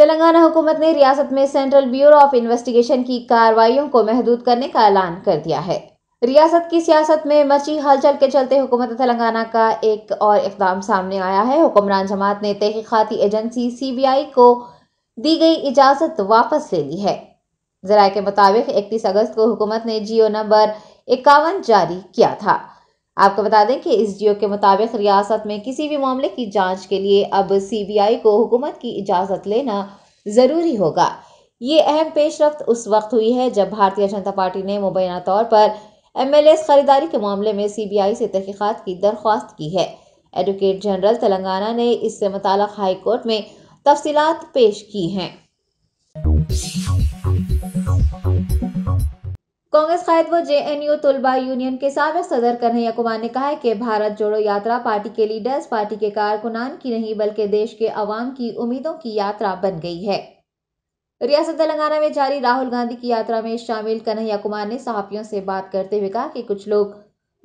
तेलंगाना हुकूमत ने रियासत में सेंट्रल ब्यूरो ऑफ इन्वेस्टिगेशन की कार्रवाइयों को महदूद करने का ऐलान कर दिया है। रियासत की सियासत में मची हलचल के चलते हुकूमत तेलंगाना का एक और इक़दाम सामने आया है। हुक्मरान जमात ने तहकीकाती एजेंसी सीबीआई को दी गई इजाजत वापस ले ली है। जराये के मुताबिक 31 अगस्त को हुकूमत ने जियो नंबर 51 जारी किया था। आपको बता दें कि इस जियो के मुताबिक रियासत में किसी भी मामले की जांच के लिए अब सीबीआई को हुकूमत की इजाजत लेना जरूरी होगा। ये अहम पेशरफ्त उस वक्त हुई है जब भारतीय जनता पार्टी ने मुबैना तौर पर एमएलएस खरीदारी के मामले में सीबीआई से तहकीकात की दरख्वास्त की है। एडवोकेट जनरल तेलंगाना ने इससे मुताल्लिक़ हाई कोर्ट में तफसीलात पेश की हैं। कांग्रेस कायद व जेएनयू तुलबा यूनियन के साबिक़ सदर कन्हैया कुमार ने कहा है कि भारत जोड़ो यात्रा पार्टी के लीडर्स, पार्टी के कारकुनान की नहीं बल्कि देश के अवाम की उम्मीदों की यात्रा बन गई है। रियासत तेलंगाना में जारी राहुल गांधी की यात्रा में शामिल कन्हैया कुमार ने सहाफ़ियों से बात करते हुए कहा कि कुछ लोग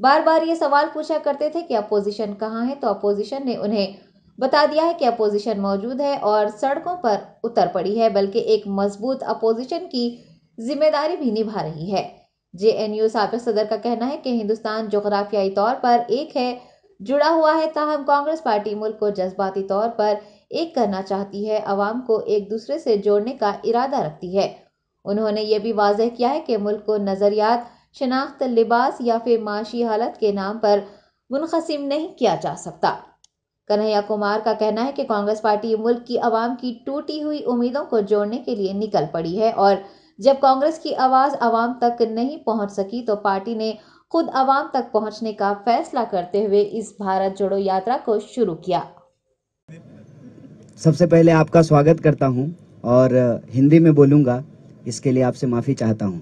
बार बार ये सवाल पूछा करते थे कि अपोजिशन कहाँ है, तो अपोजिशन ने उन्हें बता दिया है कि अपोजिशन मौजूद है और सड़कों पर उतर पड़ी है, बल्कि एक मजबूत अपोजिशन की जिम्मेदारी भी निभा रही है। जेएनयू साबिक़ सदर का कहना है कि हिंदुस्तान जोग्राफियाई तौर पर एक है, जुड़ा हुआ है, ताहम कांग्रेस पार्टी मुल्क को जज्बाती तौर पर एक करना चाहती है, अवाम को एक दूसरे से जोड़ने का इरादा रखती है। उन्होंने ये भी वाज़ेह किया है कि मुल्क को नज़रियात, शनाख्त, लिबास या फिर माशी हालत के नाम पर मुनक़सिम नहीं किया जा सकता। कन्हैया कुमार का कहना है कि कांग्रेस पार्टी मुल्क की अवाम की टूटी हुई उम्मीदों को जोड़ने के लिए निकल पड़ी है और जब कांग्रेस की आवाज़ अवाम तक नहीं पहुंच सकी तो पार्टी ने खुद अवाम तक पहुंचने का फैसला करते हुए इस भारत जोड़ो यात्रा को शुरू किया। सबसे पहले आपका स्वागत करता हूं और हिंदी में बोलूंगा, इसके लिए आपसे माफ़ी चाहता हूं।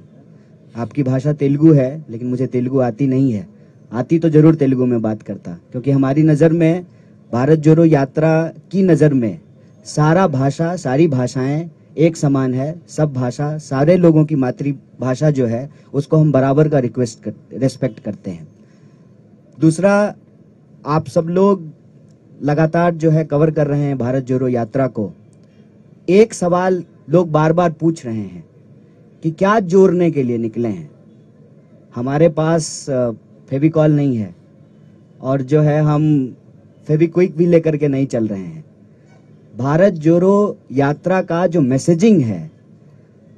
आपकी भाषा तेलुगु है, लेकिन मुझे तेलुगु आती नहीं है। आती तो ज़रूर तेलुगु में बात करता, क्योंकि हमारी नज़र में भारत जोड़ो यात्रा की नज़र में सारी भाषाएं एक समान है। सब भाषा, सारे लोगों की मातृभाषा जो है उसको हम बराबर का रेस्पेक्ट करते हैं। दूसरा, आप सब लोग लगातार जो है कवर कर रहे हैं भारत जोड़ो यात्रा को। एक सवाल लोग बार बार पूछ रहे हैं कि क्या जोड़ने के लिए निकले हैं। हमारे पास फेविकॉल नहीं है और जो है हम फेविक्विक भी लेकर के नहीं चल रहे हैं। भारत जोड़ो यात्रा का जो मैसेजिंग है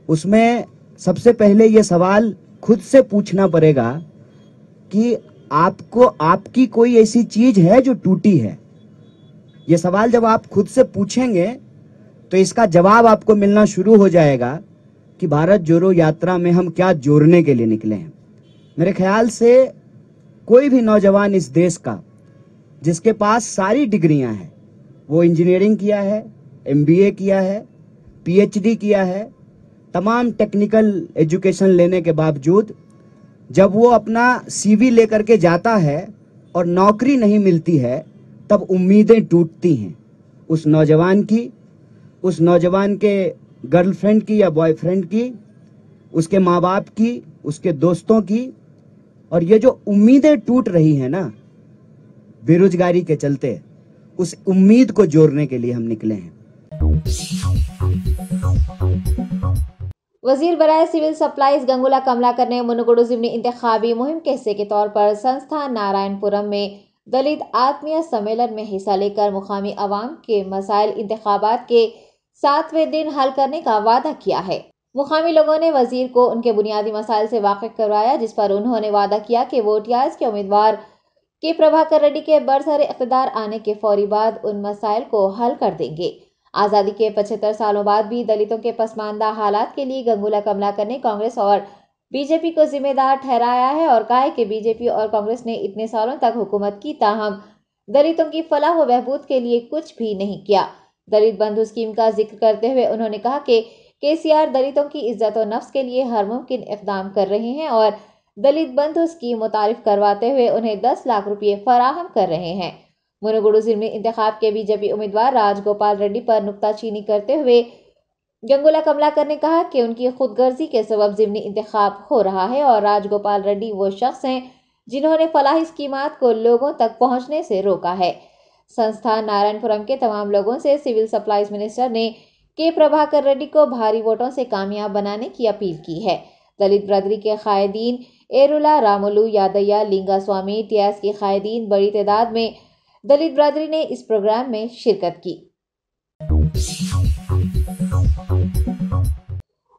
उसमें सबसे पहले ये सवाल खुद से पूछना पड़ेगा कि आपको आपकी कोई ऐसी चीज है जो टूटी है। ये सवाल जब आप खुद से पूछेंगे तो इसका जवाब आपको मिलना शुरू हो जाएगा कि भारत जोड़ो यात्रा में हम क्या जोड़ने के लिए निकले हैं। मेरे ख्याल से कोई भी नौजवान इस देश का जिसके पास सारी डिग्रियां हैं, वो इंजीनियरिंग किया है, एमबीए किया है, पीएचडी किया है, तमाम टेक्निकल एजुकेशन लेने के बावजूद जब वो अपना सीवी लेकर के जाता है और नौकरी नहीं मिलती है, तब उम्मीदें टूटती हैं उस नौजवान की, उस नौजवान के गर्लफ्रेंड की या बॉयफ्रेंड की, उसके माँ बाप की, उसके दोस्तों की। और ये जो उम्मीदें टूट रही हैं ना बेरोजगारी के चलते, उस उम्मीद को जोड़ने के लिए हम निकले हैं। वजीर बराए सिविल सप्लाईज गंगुला कमलाकर ने मुनुगुडु ज़िमनी इंतखाबी मुहिम के हिस्से के तौर पर संस्था नारायणपुरम में दलित आत्मीय सम्मेलन में हिस्सा लेकर मुकामी अवाम के मसाइल इंतखाबात के 7वें दिन हल करने का वादा किया है। मुकामी लोगों ने वजीर को उनके बुनियादी मसाइल से वाकिफ करवाया, जिस पर उन्होंने वादा किया कि वो टीआरएस के उम्मीदवार के प्रभाकर रेड्डी के बरसर इख्तिदार आने के फौरी बाद उन मसाइल को हल कर देंगे। आज़ादी के 75 सालों बाद भी दलितों के पसमानदा हालात के लिए गंगुला कमलाकर ने कांग्रेस और बीजेपी को जिम्मेदार ठहराया है और कहा है कि बीजेपी और कांग्रेस ने इतने सालों तक हुकूमत की, ताहम दलितों की फलाह व बहबूद के लिए कुछ भी नहीं किया। दलित बंधु स्कीम का जिक्र करते हुए उन्होंने कहा कि केसीआर दलितों की इज्जत और नफ्स के लिए हर मुमकिन इक़दाम कर रहे हैं और दलित बंधु स्कीम मुतारिफ करवाते हुए उन्हें 10 लाख रुपये फराहम कर रहे हैं। मुनुगुडु ज़िमनी इंतखाब के बीजेपी उम्मीदवार राजगोपाल रेड्डी पर नुक्ताचीनी करते हुए गंगुला कमलाकर ने कहा कि उनकी खुदगर्जी के सबब ज़िमनी इंतखाब हो रहा है और राजगोपाल रेड्डी वो शख्स हैं जिन्होंने फलाही स्कीमात को लोगों तक पहुंचने से रोका है। संस्था नारायणपुरम के तमाम लोगों से सिविल सप्लाईज मिनिस्टर ने के प्रभाकर रेड्डी को भारी वोटों से कामयाब बनाने की अपील की है। दलित बिरादरी के कायदीन एरुला रामुलु यादయ్య लिंगास्वामी टीएस के कायदीन बड़ी तादाद में दलित बिरादरी ने इस प्रोग्राम में शिरकत की।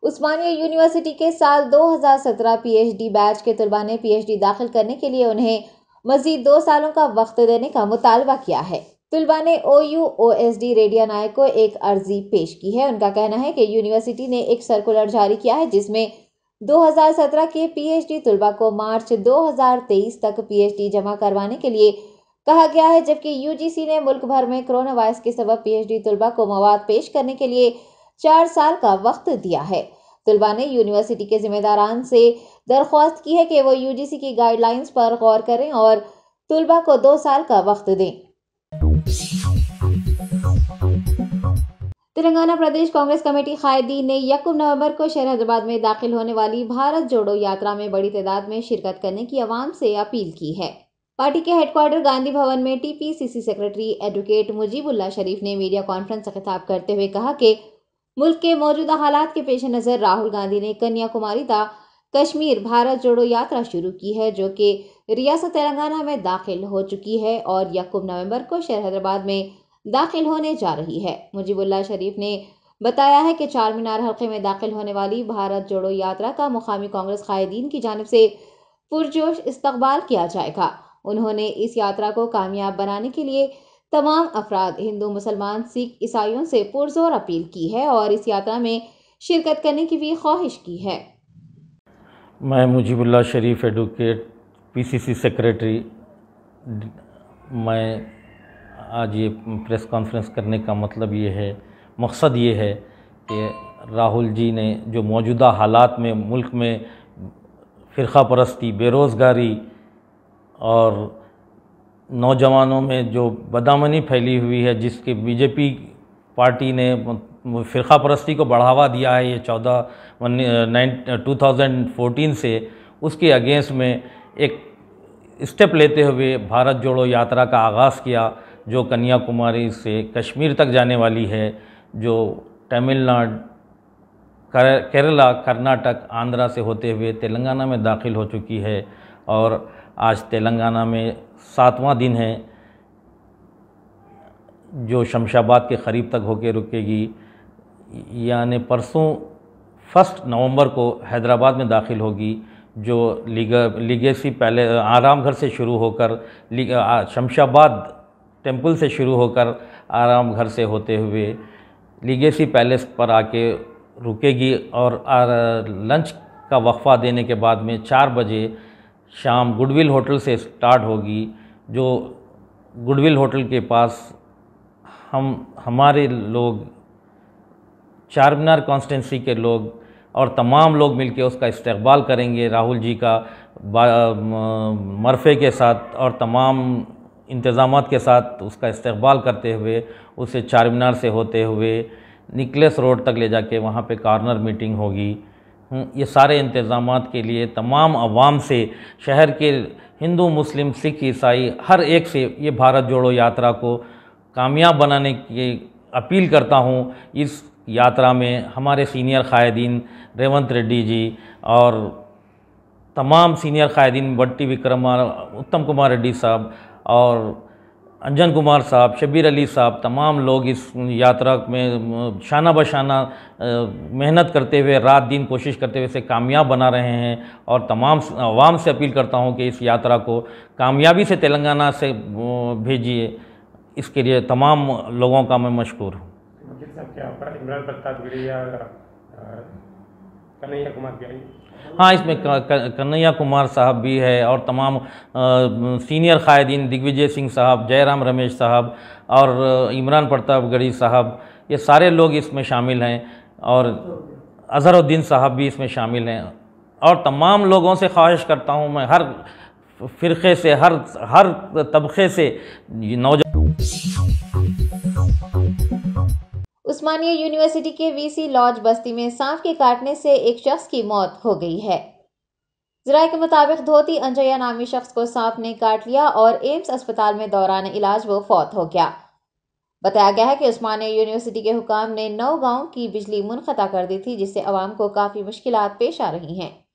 उस्मानिया यूनिवर्सिटी के साल 2017 पीएचडी बैच के तलबा ने पीएचडी दाखिल करने के लिए उन्हें मजीद 2 सालों का वक्त देने का मुतालबा किया है। तलबा ने OUOSD रेडिया नायक को एक अर्जी पेश की है। उनका कहना है कि यूनिवर्सिटी ने एक सर्कुलर जारी किया है जिसमें 2017 के पीएचडी तलबा को मार्च 2023 तक पीएचडी जमा करवाने के लिए कहा गया है, जबकि यूजीसी ने मुल्क भर में कोरोना वायरस के सबब पीएचडी तलबा को मवाद पेश करने के लिए 4 साल का वक्त दिया है। तलबा ने यूनिवर्सिटी के जिम्मेदारान से दरख्वास्त की है कि वो यूजीसी की गाइडलाइंस पर गौर करें और तलबा को 2 साल का वक्त दें। तेलंगाना प्रदेश कांग्रेस कमेटी कायदीन ने 1 नवंबर को शहर हैदराबाद में दाखिल होने वाली भारत जोड़ो यात्रा में बड़ी तादाद में शिरकत करने की अवाम से अपील की है। पार्टी के हेडक्वार्टर गांधी भवन में टीपीसीसी सेक्रेटरी एडवोकेट मुजीबुल्लाह शरीफ ने मीडिया कॉन्फ्रेंस से खिताब करते हुए कहा कि मुल्क के मौजूदा हालात के पेश नज़र राहुल गांधी ने कन्याकुमारी ता कश्मीर भारत जोड़ो यात्रा शुरू की है, जो कि रियासत तेलंगाना में दाखिल हो चुकी है और 1 नवंबर को शहर हैदराबाद में दाखिल होने जा रही है। मुजीबुल्लाह शरीफ ने बताया है कि चार मीनार हल्के में दाखिल होने वाली भारत जोड़ो यात्रा का मुकामी कांग्रेस कायदीन की जानिब से पुरजोश इस्तकबाल किया जाएगा। उन्होंने इस यात्रा को कामयाब बनाने के लिए तमाम अफराद हिंदू, मुसलमान, सिख, ईसाइयों से पुरजोर अपील की है और इस यात्रा में शिरकत करने की भी ख्वाहिश की है। मैं मुजीबुल्लाह शरीफ एडवोकेट पीसीसी सेक्रेटरी, मैं आज ये प्रेस कॉन्फ्रेंस करने का मतलब ये है, मकसद ये है कि राहुल जी ने जो मौजूदा हालात में मुल्क में फ़िरक़ा परस्ती, बेरोज़गारी और नौजवानों में जो बदअमनी फैली हुई है, जिसके बीजेपी पार्टी ने फ़िरक़ा परस्ती को बढ़ावा दिया है ये 2014 से, उसके अगेंस्ट में एक स्टेप लेते हुए भारत जोड़ो यात्रा का आगाज़ किया, जो कन्याकुमारी से कश्मीर तक जाने वाली है, जो तमिलनाडु, केरला, कर्नाटक, आंध्रा से होते हुए तेलंगाना में दाखिल हो चुकी है और आज तेलंगाना में 7वां दिन है, जो शमशाबाद के क़रीब तक होकर रुकेगी। यानी परसों 1 नवंबर को हैदराबाद में दाखिल होगी, जो लीगेसी पहले आराम घर से शुरू होकर शमशाबाद टेम्पल से शुरू होकर आराम घर से होते हुए लीगेसी पैलेस पर आके रुकेगी और लंच का वक्फा देने के बाद में 4 बजे शाम गुडविल होटल से स्टार्ट होगी, जो गुडविल होटल के पास हमारे लोग, चार मीनार कॉन्स्टिट्यूंसी के लोग और तमाम लोग मिलकर उसका इस्तकबाल करेंगे राहुल जी का मरफ़े के साथ और तमाम इंतज़ामात के साथ उसका इस्तकबाल करते हुए उसे चार मीनार से होते हुए निकलेस रोड तक ले जाके वहाँ पे कॉर्नर मीटिंग होगी। ये सारे इंतज़ामात के लिए तमाम अवाम से, शहर के हिंदू, मुस्लिम, सिख, ईसाई हर एक से ये भारत जोड़ो यात्रा को कामयाब बनाने की अपील करता हूँ। इस यात्रा में हमारे सीनियर कायदीन रेवंत रेड्डी जी और तमाम सीनियर कायदीन बट्टी विक्रमा, उत्तम कुमार रेड्डी साहब और अंजन कुमार साहब, शबीर अली साहब, तमाम लोग इस यात्रा में शाना बशाना मेहनत करते हुए, रात दिन कोशिश करते हुए इसे कामयाब बना रहे हैं और तमाम अवाम से अपील करता हूं कि इस यात्रा को कामयाबी से तेलंगाना से भेजिए। इसके लिए तमाम लोगों का मैं मशकूर हूँ। इमरान प्रताप गिरिया, कन्हैया कुमार भी आई। हाँ, इसमें कन्हैया कुमार साहब भी है और तमाम सीनियर कायदीन दिग्विजय सिंह साहब, जयराम रमेश साहब और इमरान प्रतापगढ़ी साहब, ये सारे लोग इसमें शामिल हैं और अजहरुद्दीन साहब भी इसमें शामिल हैं। और तमाम लोगों से ख्वाहिश करता हूँ मैं, हर फ़िरक़े से, हर तबक़े से नौजवान। उस्मानिया यूनिवर्सिटी के वीसी लॉज बस्ती में सांप के काटने से एक शख्स की मौत हो गई है। ज़राए के मुताबिक धोती अंजया नामी शख्स को सांप ने काट लिया और एम्स अस्पताल में दौरान इलाज वो फौत हो गया। बताया गया है कि उस्मानिया यूनिवर्सिटी के हुकाम ने 9 गांव की बिजली मुनक़ता कर दी थी, जिससे अवाम को काफ़ी मुश्किलात पेश आ रही हैं।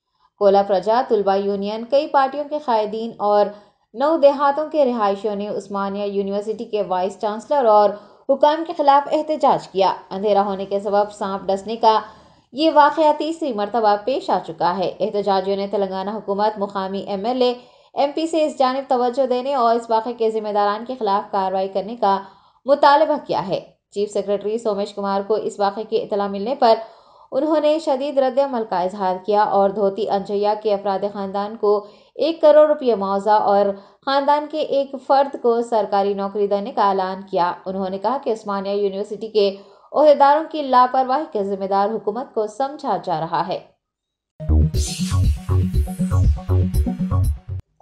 कोला प्रजा, तुलबा यूनियन, कई पार्टियों के कायदीन और 9 देहातों के रिहायशियों ने उस्मानिया यूनिवर्सिटी के वाइस चांसलर और हुकाम के खिलाफ एहतजाज किया। अंधेरा होने के सबब सांप डसने का ये वाक़या तीसरी मरतबा पेश आ चुका है। एहतजाजियों ने तेलंगाना हुकूमत, मुकामी MLA MP से इस जानिब तवज्जो देने और इस वाक़े के जिम्मेदारान के खिलाफ कार्रवाई करने का मुतालबा किया है। चीफ सेक्रेटरी सोमेश कुमार को इस वाक़े की इतला मिलने पर उन्होंने शदीद रद्द-ए-अमल का इजहार किया और धोती अंजैया के अफराद ख़ानदान को 1 करोड़ रुपये मुआवजा और ख़ानदान के एक फ़र्द को सरकारी नौकरी देने का ऐलान किया। उन्होंने कहा कि उस्मानिया यूनिवर्सिटी के ओहदेदारों की लापरवाही के जिम्मेदार हुकूमत को समझा जा रहा है।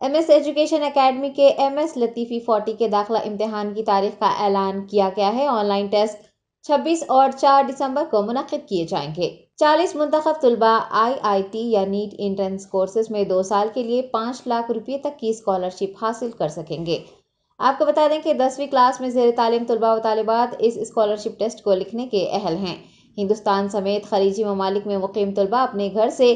MS एजुकेशन एकेडमी के MS लतीफ़ी 40 के दाखिला इम्तिहान की तारीख का ऐलान किया गया है। ऑनलाइन टेस्ट 26 और 4 दिसंबर को मुनक़िद किए जाएंगे। 40 मुंतखब तुलबा IIT या नीट एंट्रेंस कोर्सेज में 2 साल के लिए 5 लाख रुपये तक की स्कॉलरशिप हासिल कर सकेंगे। आपको बता दें कि 10वीं क्लास में ज़ेर तालीम तुलबा व तालिबात इस स्कॉलरशिप टेस्ट को लिखने के अहल हैं। हिंदुस्तान समेत खलीजी ममालिक में मुकीम तुलबा अपने घर से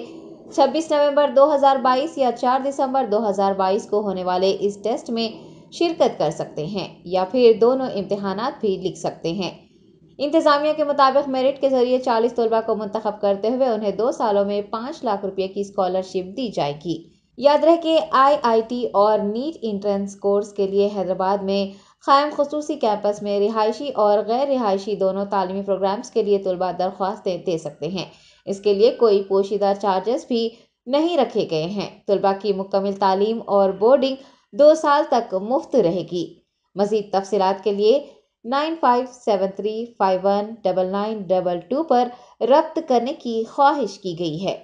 26 नवंबर 2022 या 4 दिसंबर 2022 को होने वाले इस टेस्ट में शिरकत कर सकते हैं या फिर दोनों इम्तिहानात भी लिख सकते हैं। इंतजामिया के मुताबिक मेरिट के जरिए 40 तलबा को मुंतखब करते हुए उन्हें 2 सालों में 5 लाख रुपए की स्कॉलरशिप दी जाएगी। याद रहे कि IIT और नीट एंट्रेंस कोर्स के लिए हैदराबाद में कायम खुसूसी कैंपस में रिहायशी और गैर रिहायशी दोनों तालीमी प्रोग्राम्स के लिए तलबा दरख्वास्तें दे सकते हैं। इसके लिए कोई पोशीदा चार्जेस भी नहीं रखे गए हैं। तलबा की मुकम्मल तालीम और बोर्डिंग 2 साल तक मुफ्त रहेगी। मज़ीद तफसीलात के लिए 9573519922 पर रब्त करने की ख्वाहिश की गई है।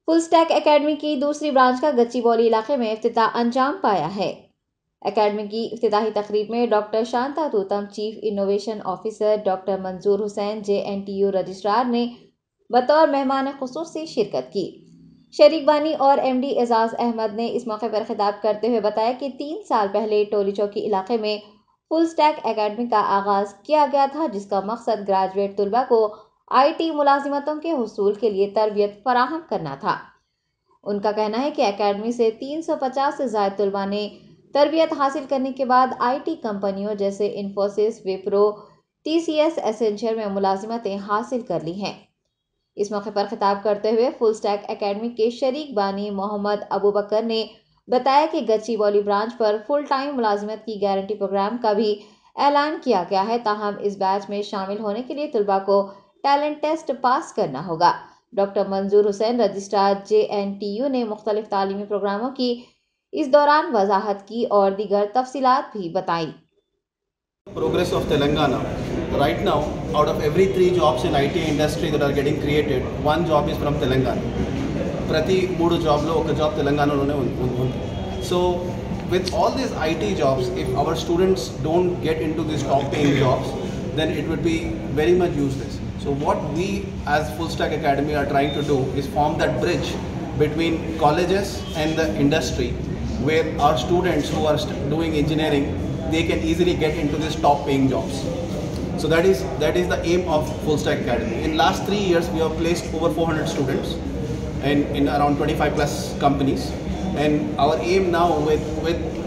फुल स्टैक एकेडमी की दूसरी ब्रांच का गच्चीबौली इलाके में इफ्तिताह अंजाम पाया है। एकेडमी की इफ्तिताही तकरीब में doctor Shanta Thutam, chief innovation officer doctor Manzoor Hussain, JNTU registrar ने बतौर मेहमान खुसूसी शिरकत की। शरीक बानी और MD एजाज अहमद ने इस मौके पर खिताब करते हुए बताया कि 3 साल पहले टोली चौकी इलाके में फुल स्टैक एकेडमी का आगाज किया गया था, जिसका मकसद ग्रेजुएट तुलबा को IT मुलाजिमतों के हुसूल के लिए तरबियत फराहम करना था। उनका कहना है कि एकेडमी से 350 से ज़ायद तुलबा ने तरबियत हासिल करने के बाद IT कंपनियों जैसे इन्फोसिस, विप्रो, TCS, एसेंचर में मुलाजिमतें हासिल कर ली हैं। इस मौके पर खिताब करते हुए फुल स्टैक एकेडमी के शरीक बानी मोहम्मद अबू बकर ने बताया कि गच्चीबौली ब्रांच पर फुल टाइम मुलाजिमत की गारंटी प्रोग्राम का भी ऐलान किया गया है। ताहम इस बैच में शामिल होने के लिए तुलबा को टैलेंट टेस्ट पास करना होगा। Doctor Manzoor Hussain registrar JNTU ने मुख्तलिफ तालीमी प्रोग्रामों की इस दौरान वजाहत की और दीगर तफसीलात भी बताई। Progress of Telangana. Right now, out of every 3 jobs in IT industry that are getting created, 1 job is from Telangana. Prati 3 job lo oka job Telangana unne. So with all these IT jobs, if our students don't get into these top paying jobs, then it would be very much useless. So what we as Full Stack Academy are trying to do is form that bridge between colleges and the industry, where our students who are doing engineering, they can easily get into these top paying jobs. So that is the aim of Full Stack Academy. In last 3 years, we have placed over 400 students in around 25 plus companies. And our aim now with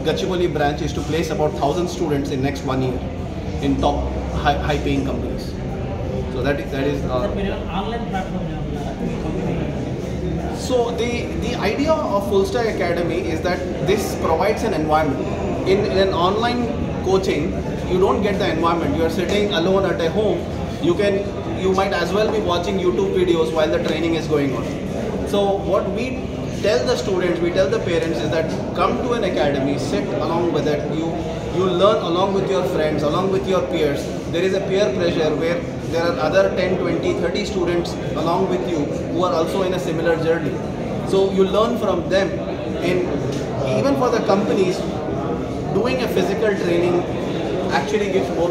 Gachibowli branch is to place about 1,000 students in next 1 year in top high paying companies. So that is online platform. So the idea of Full Stack Academy is that this provides an environment. In an online coaching, you don't get the environment. You are sitting alone at a home. You might as well be watching YouTube videos while the training is going on. So what we tell the students, we tell the parents is that come to an academy, sit along with it. You learn along with your friends, along with your peers. There is a peer pressure where there are other 10, 20, 30 students along with you who are also in a similar journey. So you learn from them. And even for the companies, doing a physical training actually gives more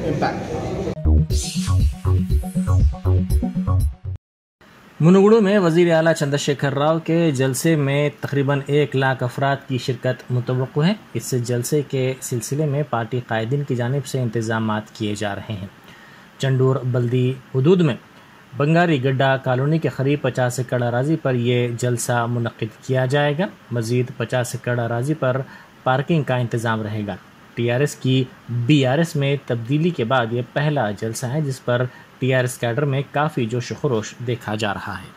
impact. मुनुगुडु में वज़ीर आला चंद्रशेखर राव के जलसे में तकरीबन 1 लाख अफराद की शिरकत मुतवक्को है। इस जलसे के सिलसिले में पार्टी कायदीन की जानिब से इंतजामात किए जा रहे हैं। चंडूर बल्दी हुदूद में बंगारी गड्ढा कॉलोनी के करीब 50 एकड़ अराजी पर यह जलसा मुनक्किद किया जाएगा। मज़ीद 50 एकड़ अराजी पर पार्किंग का इंतज़ाम रहेगा। TRS की BRS में तब्दीली के बाद ये पहला जलसा है जिस पर TRS कैडर में काफ़ी जोश खरोश देखा जा रहा है।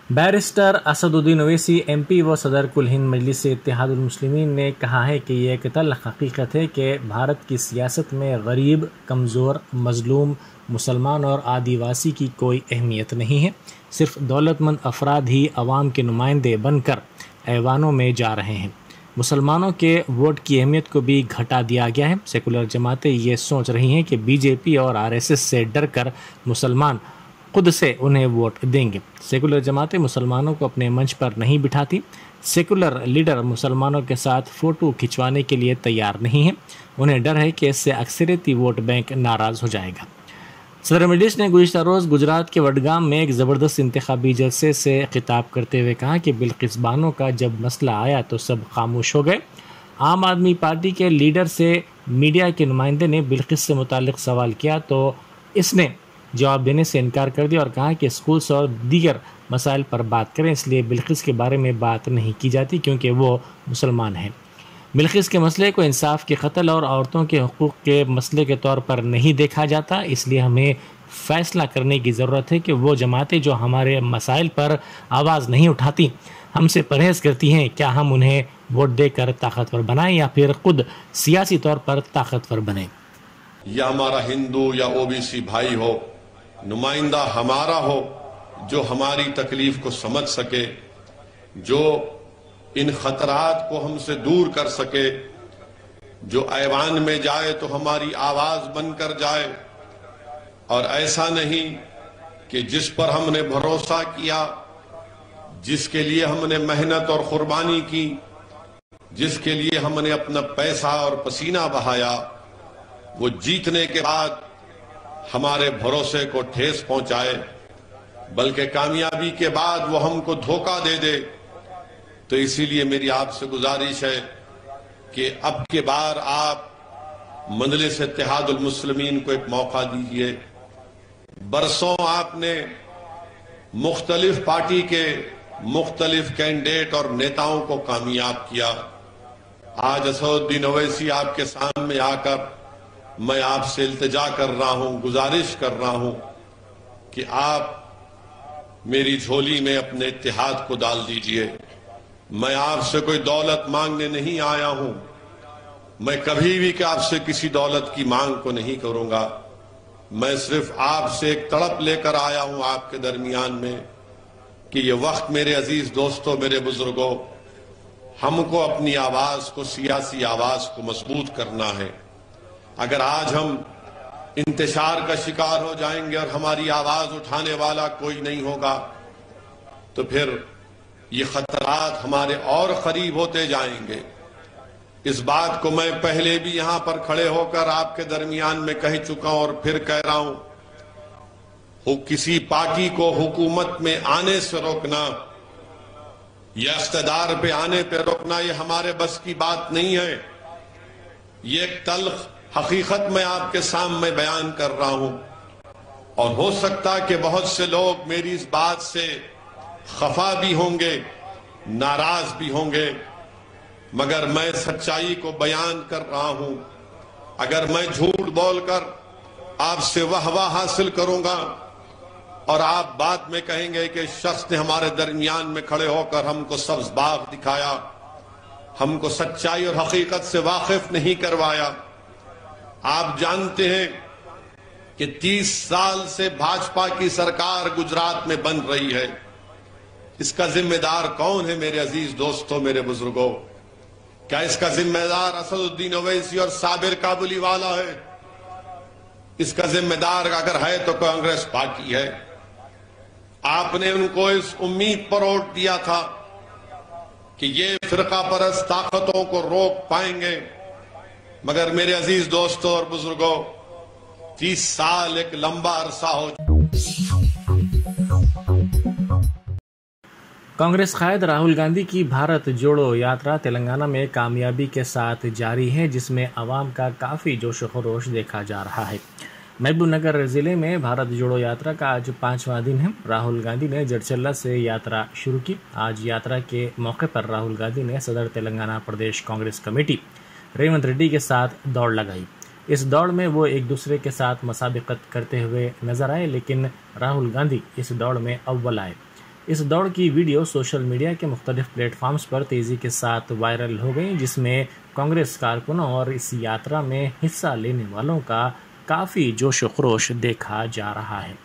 बैरिस्टर असदुद्दीन ओवैसी MP व सदर कुल हिंद मजलिस इत्तेहादुल मुस्लिमीन ने कहा है कि यह एक तल्ख हकीकत है कि भारत की सियासत में गरीब, कमज़ोर, मजलूम, मुसलमान और आदिवासी की कोई अहमियत नहीं है। सिर्फ दौलतमंद अफराद ही अवाम के नुमाइंदे बनकर ऐवानों में जा रहे हैं। मुसलमानों के वोट की अहमियत को भी घटा दिया गया है। सेकुलर जमातें ये सोच रही हैं कि BJP और RSS से डर कर मुसलमान खुद से उन्हें वोट देंगे। सेकुलर जमातें मुसलमानों को अपने मंच पर नहीं बिठाती। सेकुलर लीडर मुसलमानों के साथ फ़ोटो खिंचवाने के लिए तैयार नहीं हैं। उन्हें डर है कि इससे अक्सरियती वोट बैंक नाराज़ हो जाएगा। सदर मजलिस ने गुज़िश्ता रोज़ गुजरात के वडगाम में एक ज़बरदस्त इंतखाबी जलसे से खिताब करते हुए कहा कि बिल्किस बानो का जब मसला आया तो सब खामोश हो गए। आम आदमी पार्टी के लीडर से मीडिया के नुमाइंदे ने बिल्किस से मुतालिक सवाल किया तो इसने जवाब देने से इनकार कर दिया और कहा कि स्कूल्स और दीगर मसाइल पर बात करें, इसलिए बिल्किस के बारे में बात नहीं की जाती क्योंकि वो मुसलमान हैं। बिल्किस के मसले को इंसाफ के कत्ल और औरतों के हकूक़ के मसले के तौर पर नहीं देखा जाता, इसलिए हमें फ़ैसला करने की ज़रूरत है कि वो जमातें जो हमारे मसाइल पर आवाज़ नहीं उठाती, हमसे परहेज़ करती हैं, क्या हम उन्हें वोट देकर ताकतवर बनाएं या फिर खुद सियासी तौर पर ताकतवर बनें। या हमारा हिंदू या OBC भाई हो, नुमाइंदा हमारा हो जो हमारी तकलीफ को समझ सके, जो इन खतरात को हमसे दूर कर सके, जो ऐवान में जाए तो हमारी आवाज बनकर जाए, और ऐसा नहीं कि जिस पर हमने भरोसा किया, जिसके लिए हमने मेहनत और कुर्बानी की, जिसके लिए हमने अपना पैसा और पसीना बहाया, वो जीतने के बाद हमारे भरोसे को ठेस पहुंचाए, बल्कि कामयाबी के बाद वो हमको धोखा दे दे। तो इसीलिए मेरी आपसे गुजारिश है कि अब के बार आप मजलिस इत्तेहादुल मुस्लिमीन को एक मौका दीजिए। बरसों आपने मुख्तलिफ पार्टी के मुख्तलिफ कैंडिडेट और नेताओं को कामयाब किया। आज असदुद्दीन ओवैसी आपके सामने आकर मैं आपसे इल्तिजा कर रहा हूं, गुजारिश कर रहा हूं कि आप मेरी झोली में अपने इत्तेहाद को डाल दीजिए। मैं आपसे कोई दौलत मांगने नहीं आया हूं, मैं कभी भी कि आपसे किसी दौलत की मांग को नहीं करूंगा। मैं सिर्फ आपसे एक तड़प लेकर आया हूं आपके दरमियान में कि ये वक्त मेरे अजीज दोस्तों, मेरे बुजुर्गों, हमको अपनी आवाज को, सियासी आवाज को मजबूत करना है। अगर आज हम इंतशार का शिकार हो जाएंगे और हमारी आवाज उठाने वाला कोई नहीं होगा तो फिर ये खतरात हमारे और करीब होते जाएंगे। इस बात को मैं पहले भी यहां पर खड़े होकर आपके दरमियान में कह चुका हूं और फिर कह रहा हूं, किसी पार्टी को हुकूमत में आने से रोकना या इख्तिदार पे आने पे रोकना ये हमारे बस की बात नहीं है। ये एक तल्ख हकीकत मैं आपके सामने बयान कर रहा हूं और हो सकता कि बहुत से लोग मेरी इस बात से खफा भी होंगे, नाराज भी होंगे, मगर मैं सच्चाई को बयान कर रहा हूं। अगर मैं झूठ बोलकर आपसे वाहवाह हासिल करूंगा और आप बाद में कहेंगे कि शख्स ने हमारे दरमियान में खड़े होकर हमको सब्ज बाग दिखाया, हमको सच्चाई और हकीकत से वाकिफ नहीं करवाया। आप जानते हैं कि 30 साल से भाजपा की सरकार गुजरात में बन रही है। इसका जिम्मेदार कौन है मेरे अजीज दोस्तों, मेरे बुजुर्गों? क्या इसका जिम्मेदार असदुद्दीन ओवैसी और साबिर काबुली वाला है? इसका जिम्मेदार अगर है तो कांग्रेस पार्टी है। आपने उनको इस उम्मीद पर वोट दिया था कि ये फिरका परस्त ताकतों को रोक पाएंगे, मगर मेरे अजीज दोस्तों और बुजुर्गों, 30 साल एक लंबा अरसा हो। कांग्रेस कायद राहुल गांधी की भारत जोड़ो यात्रा तेलंगाना में कामयाबी के साथ जारी है, जिसमें आवाम का काफ़ी जोश व खरोश देखा जा रहा है। महबूबनगर ज़िले में भारत जोड़ो यात्रा का आज 5वां दिन है। राहुल गांधी ने जड़चल्ला से यात्रा शुरू की। आज यात्रा के मौके पर राहुल गांधी ने सदर तेलंगाना प्रदेश कांग्रेस कमेटी रेवंत रेड्डी के साथ दौड़ लगाई। इस दौड़ में वो एक दूसरे के साथ मुसाबिकत करते हुए नजर आए, लेकिन राहुल गांधी इस दौड़ में अव्वल आए। इस दौड़ की वीडियो सोशल मीडिया के मुख्तलिफ प्लेटफॉर्म्स पर तेज़ी के साथ वायरल हो गई, जिसमें कांग्रेस कारकुनों और इस यात्रा में हिस्सा लेने वालों का काफ़ी जोश व खरोश देखा जा रहा है।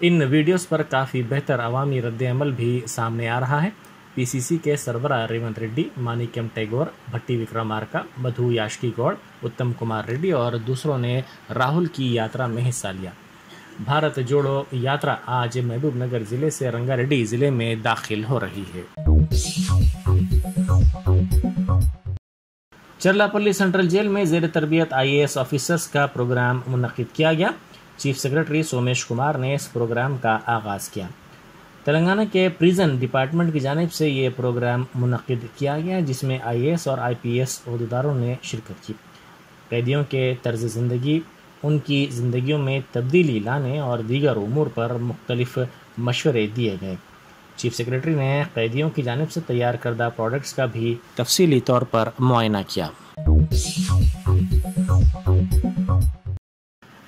इन वीडियोस पर काफ़ी बेहतर अवामी रद्द-ए-अमल भी सामने आ रहा है। पीसीसी के सरबराह रेवंत रेड्डी, मानिक्यम टैगोर, भट्टी विक्रमार्का, मधु याष्की गौड़, उत्तम कुमार रेड्डी और दूसरों ने राहुल की यात्रा में हिस्सा लिया। भारत जोड़ो यात्रा आज महबूबनगर जिले से रंगारेड्डी जिले में दाखिल हो रही है। चरलापल्ली सेंट्रल जेल में ज़ेर तरबियत IAS ऑफिसर्स का प्रोग्राम मुनक्किद किया गया। चीफ सेक्रेटरी सोमेश कुमार ने इस प्रोग्राम का आगाज़ किया। तेलंगाना के प्रिजन डिपार्टमेंट की जानिब से ये प्रोग्राम मुनक्किद किया गया, जिसमें IAS और IPS ओहदेदारों ने शिरकत की। कैदियों के तर्ज ज़िंदगी, उनकी ज़िंदगियों में तब्दीली लाने और दीगर उमूर पर मुख्तलिफ मशवरे दिए गए। चीफ सेक्रेटरी ने कैदियों की जानिब से तैयार करदा प्रोडक्ट्स का भी तफसीली तौर पर मुआयना किया।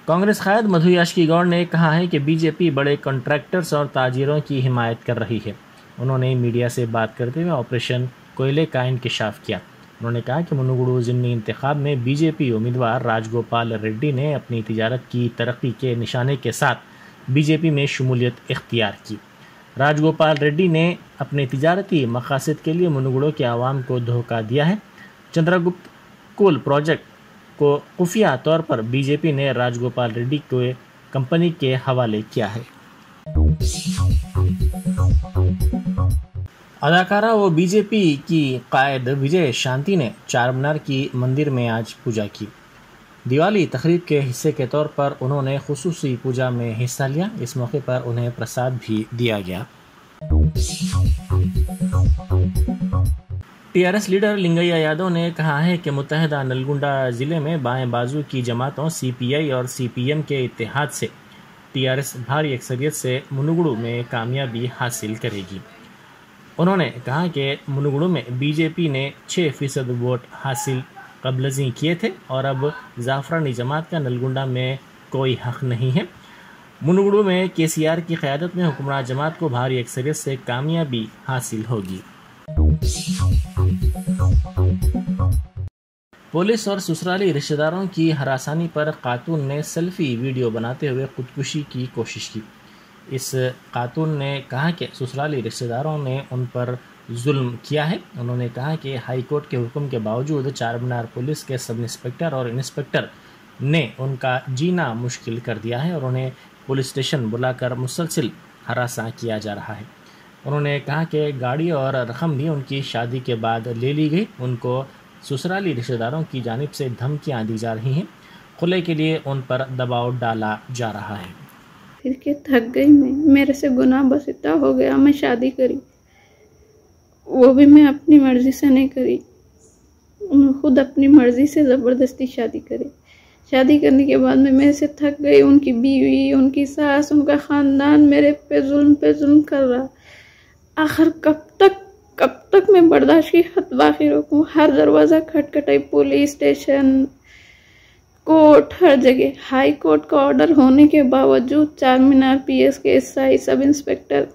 कांग्रेस कायद मधु याष्की गौड़ ने कहा है कि बीजेपी बड़े कॉन्ट्रैक्टर्स और ताजिरों की हिमायत कर रही है। उन्होंने मीडिया से बात करते हुए ऑपरेशन कोयले का इंकशाफ किया। उन्होंने कहा कि मुनुगुडु ज़िमनी इंतखाब में बीजेपी उम्मीदवार राजगोपाल रेड्डी ने अपनी तिजारत की तरक्की के निशाने के साथ बीजेपी में शमूलियत इख्तियार की। राजगोपाल रेड्डी ने अपने तिजारती मकासद के लिए मुनुगुडु के आवाम को धोखा दिया है। चंद्रगुप्त कोल प्रोजेक्ट को खुफिया तौर पर बीजेपी ने राजगोपाल रेड्डी को कंपनी के हवाले किया है। अदाकारा व बीजेपी की कायद विजय शांति ने चारमीनार की मंदिर में आज पूजा की। दिवाली तकरीब के हिस्से के तौर पर उन्होंने खुसूसी पूजा में हिस्सा लिया। इस मौके पर उन्हें प्रसाद भी दिया गया। टीआरएस लीडर लिंगैया यादव ने कहा है कि मुत्तहिदा नलगुंडा ज़िले में बाएं बाजू की जमातों CPI और CPM के इत्तेहाद से टीआरएस भारी अक्सरियत से मुनुगुडु में कामयाबी हासिल करेगी। उन्होंने कहा कि मुनुगुडु में बीजेपी ने 6% वोट हासिल कबलजी किए थे और अब जाफरानी जमात का नलगुंडा में कोई हक नहीं है। मुनुगुडु में KCR की क़यादत में हुक्मरान जमात को भारी अक्सरियत से कामयाबी हासिल होगी। पुलिस और ससुराली रिश्तेदारों की हरासानी पर खातून ने सेल्फी वीडियो बनाते हुए खुदकुशी की कोशिश की। इस खातून ने कहा कि ससुराली रिश्तेदारों ने उन पर जुल्म किया है। उन्होंने कहा कि हाई कोर्ट के हुक्म के बावजूद चारमीनार पुलिस के सब इंस्पेक्टर और इंस्पेक्टर ने उनका जीना मुश्किल कर दिया है और उन्हें पुलिस स्टेशन बुलाकर मुसलसल हरासा किया जा रहा है। उन्होंने कहा कि गाड़ी और रकम भी उनकी शादी के बाद ले ली गई। उनको ससुराली रिश्तेदारों की जानिब से धमकियाँ दी जा रही हैं। खुले के लिए उन पर दबाव डाला जा रहा है। फिर के थक गई मैं, मेरे से गुनाह बस इतना हो गया। मैं शादी करी, वो भी मैं अपनी मर्जी से नहीं करी, उन्होंने खुद अपनी मर्जी से ज़बरदस्ती शादी करी। शादी करने के बाद में मेरे से थक गई। उनकी बीवी, उनकी सास, उनका ख़ानदान मेरे पे जुल्म कर रहा। आखिर कब तक मैं बर्दाश्त की हद बाकी रखूँ। हर दरवाज़ा खटखटाई, पुलिस स्टेशन, कोर्ट, हर जगह। हाई कोर्ट का ऑर्डर होने के बावजूद चारमीनार PS के SI सब इंस्पेक्टर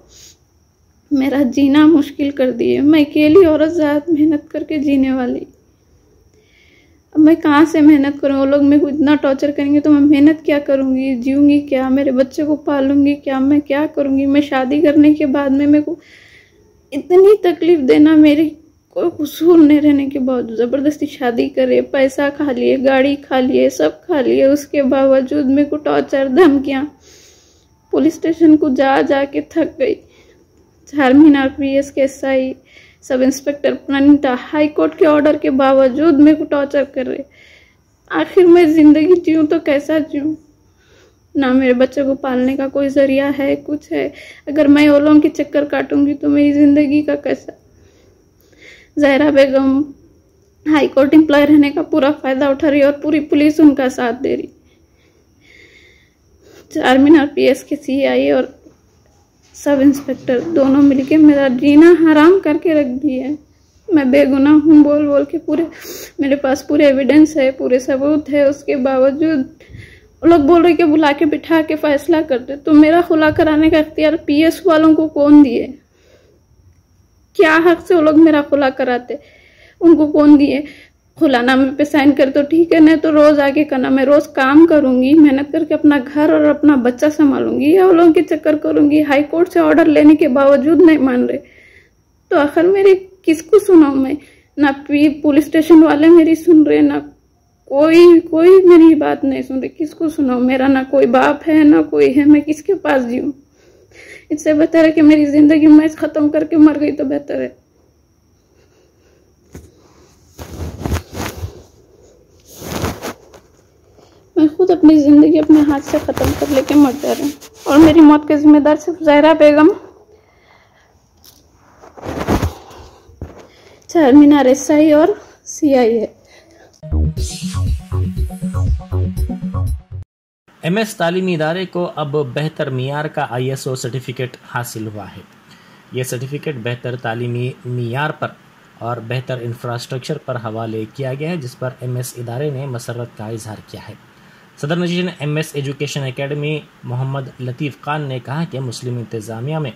मेरा जीना मुश्किल कर दिए। मैं अकेली औरत ज़्यादा मेहनत करके जीने वाली, अब मैं कहाँ से मेहनत करूँ? वो लोग मेरे को इतना टॉर्चर करेंगे तो मैं मेहनत क्या करूँगी? जीऊँगी क्या? मेरे बच्चे को पालूँगी क्या? मैं क्या करूँगी? मैं शादी करने के बाद में मेरे को इतनी तकलीफ देना, मेरी कोई कसूर नहीं रहने के बावजूद ज़बरदस्ती शादी करे, पैसा खा लिए, गाड़ी खा लिए, सब खा लिए। उसके बावजूद मेरे को टॉर्चर, धमकियाँ। पुलिस स्टेशन को जा के थक गई। चारमीनार PS के SI sub inspector Praneeta high court के ऑर्डर के बावजूद मेरे को टॉर्चर कर रहे। आखिर मैं ज़िंदगी जीऊँ तो कैसा जीऊँ? ना मेरे बच्चे को पालने का कोई जरिया है, कुछ है। अगर मैं वो लोगों के चक्कर काटूंगी तो मेरी ज़िंदगी का कैसा। ज़हरा बेगम हाई कोर्ट एम्प्लॉय रहने का पूरा फ़ायदा उठा रही है और पूरी पुलिस उनका साथ दे रही। चारमीनार पीएस के सीआई और सब इंस्पेक्टर दोनों मिलके मेरा जीना हराम करके रख दिया है। मैं बेगुनाह हूँ बोल बोल के पूरे मेरे पास पूरे एविडेंस है, पूरे सबूत है, उसके बावजूद लोग बोल रहे कि बुला के बिठा के फैसला कर दे। तो मेरा खुला कराने का इख्तियार पीएस वालों को कौन दिए? क्या हक से वो लोग मेरा खुला कराते? उनको कौन दिए? खुलानामे पे साइन कर तो ठीक है, नहीं तो रोज आगे करना। मैं रोज काम करूंगी, मेहनत करके अपना घर और अपना बच्चा संभालूंगी, या वो लोगों के चक्कर करूंगी? हाई कोर्ट से ऑर्डर लेने के बावजूद नहीं मान रहे तो आखिर मेरी किसको सुनाऊं मैं? ना पुलिस स्टेशन वाले मेरी सुन रहे, ना कोई मेरी बात नहीं सुन रही। किसको सुनाऊं? मेरा ना कोई बाप है ना कोई है, मैं किसके पास जीऊं? इससे बेहतर है कि मेरी जिंदगी मैं खत्म करके मर गई तो बेहतर है। मैं खुद अपनी ज़िंदगी अपने हाथ से ख़त्म कर लेके मरता रहा और मेरी मौत के जिम्मेदार सिर्फ ज़हरा बेगम, चारमीनार एसआई और सीआई है। एमएस तालीमी इदारे को अब बेहतर मियार का ISO सर्टिफिकेट हासिल हुआ है। यह सर्टिफिकेट बेहतर तालीमी मियार पर और बेहतर इंफ्रास्ट्रक्चर पर हवाले किया गया है, जिस पर एमएस इदारे ने मसरत का इजहार किया है। सदर नशीन एमएस एजुकेशन एकेडमी मोहम्मद लतीफ़ खान ने कहा कि मुस्लिम इंतज़ामिया में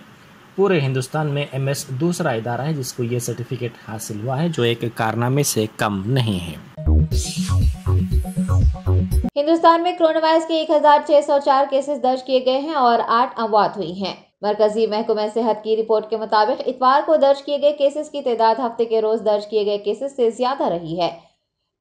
पूरे हिंदुस्तान में एमएस दूसरा इदारा है जिसको ये सर्टिफिकेट हासिल हुआ है, जो एक कारनामे से कम नहीं है। हिंदुस्तान में कोरोना वायरस के 1604 केसेस दर्ज किए गए हैं और 8 अमवात हुई हैं। मरकजी महकमा सेहत की रिपोर्ट के मुताबिक इतवार को दर्ज किए गए केसेस की तादाद हफ्ते के रोज दर्ज किए गए केसेस से ज्यादा रही है।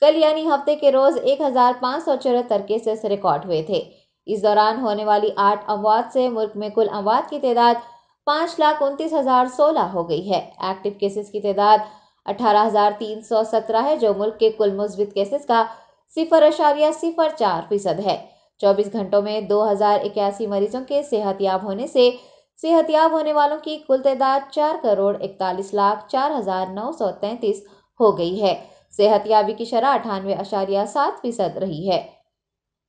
कल यानी हफ्ते के रोज 1574 केसेस रिकॉर्ड हुए थे। इस दौरान होने वाली 8 अमवात से मुल्क में कुल अमवात की तादाद 5,29,016 हो गई है। एक्टिव केसेस की तादाद 18,317 है, जो मुल्क के कुल मुस्बित केसेस का 0.04% है। 24 घंटों में 2,081 मरीजों के सेहतयाब होने से सेहतयाब होने वालों की कुल तादाद 4,41,04,933 हो गई है। सेहतयाबी की शरह 98.7% रही है।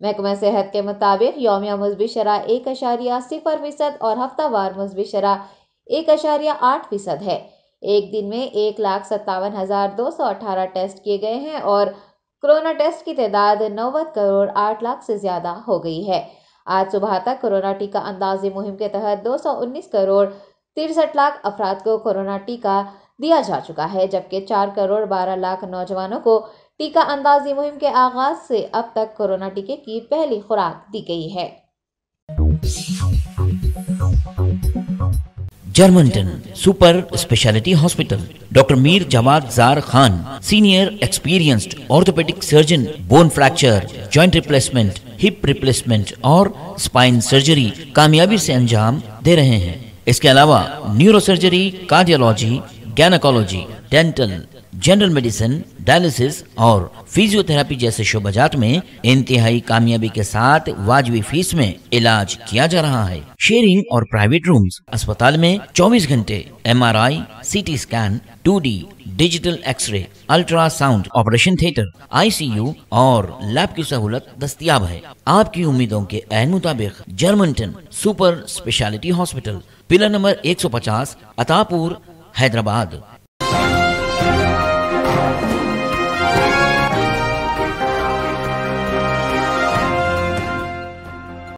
महकमा सेहत के मुताबिक यौमिया मुस्बित शरह 1.0% और हफ्तावार मुस्बित शरह 1.8% है। एक दिन में 1,57,218 टेस्ट किए गए हैं और कोरोना टेस्ट की तादाद 90,08,00,000 से ज्यादा हो गई है। आज सुबह तक कोरोना टीका अंदाजी मुहिम के तहत 219,63,00,000 अफराद को कोरोना टीका दिया जा चुका है, जबकि 4,12,00,000 नौजवानों को टीका अंदाजी मुहिम के आगाज से अब तक कोरोना टीके की पहली खुराक दी गई है। Germanten super speciality hospital, doctor Mir Jawad Zar Khan, senior experienced orthopaedic surgeon, bone fracture, joint replacement, hip replacement और स्पाइन सर्जरी कामयाबी से अंजाम दे रहे हैं। इसके अलावा neuro surgery, cardiology, gynaecology, dental, general medicine, dialysis और फिजियोथेरेपी जैसे शोबाजात में इंतहाई कामयाबी के साथ वाजिबी फीस में इलाज किया जा रहा है। शेयरिंग और प्राइवेट रूम्स। अस्पताल में 24 घंटे MRI, CT scan, 2D digital x ray, ultrasound, operation theatre, ICU और लैब की सहूलत दस्तयाब है। आपकी उम्मीदों के ऐन मुताबिक Germanten super speciality hospital, pillar number 150, Attapur, Hyderabad.